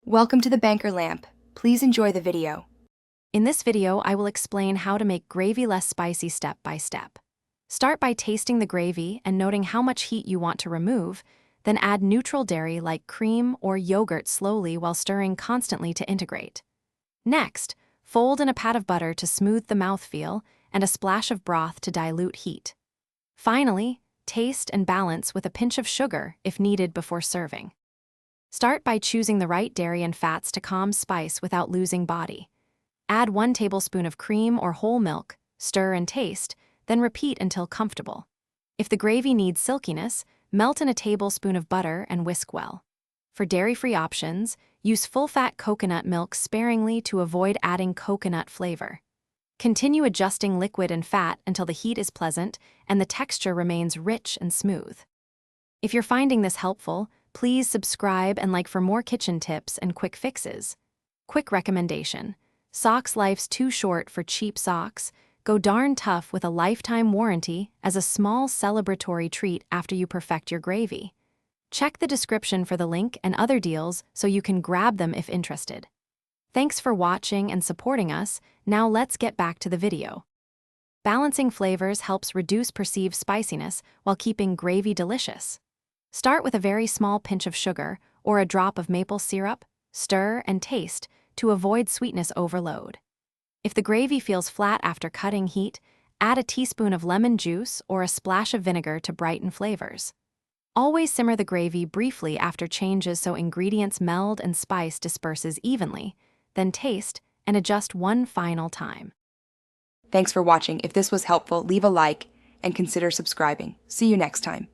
Welcome to the Banker Lamp. Please enjoy the video. In this video, I will explain how to make gravy less spicy step by step. Start by tasting the gravy and noting how much heat you want to remove, then add neutral dairy like cream or yogurt slowly while stirring constantly to integrate. Next, fold in a pat of butter to smooth the mouthfeel and a splash of broth to dilute heat. Finally, taste and balance with a pinch of sugar if needed before serving. Start by choosing the right dairy and fats to calm spice without losing body. Add 1 tablespoon of cream or whole milk, stir and taste, then repeat until comfortable. If the gravy needs silkiness, melt in a tablespoon of butter and whisk well. For dairy-free options, use full-fat coconut milk sparingly to avoid adding coconut flavor. Continue adjusting liquid and fat until the heat is pleasant and the texture remains rich and smooth. If you're finding this helpful, please subscribe and like for more kitchen tips and quick fixes. Quick recommendation: socks life's too short for cheap socks. Go darn tough with a lifetime warranty as a small celebratory treat after you perfect your gravy. Check the description for the link and other deals so you can grab them if interested. Thanks for watching and supporting us. Now let's get back to the video. Balancing flavors helps reduce perceived spiciness while keeping gravy delicious. Start with a very small pinch of sugar or a drop of maple syrup, stir and taste to avoid sweetness overload. If the gravy feels flat after cutting heat, add a teaspoon of lemon juice or a splash of vinegar to brighten flavors. Always simmer the gravy briefly after changes so ingredients meld and spice disperses evenly, then taste and adjust one final time. Thanks for watching. If this was helpful, leave a like and consider subscribing. See you next time.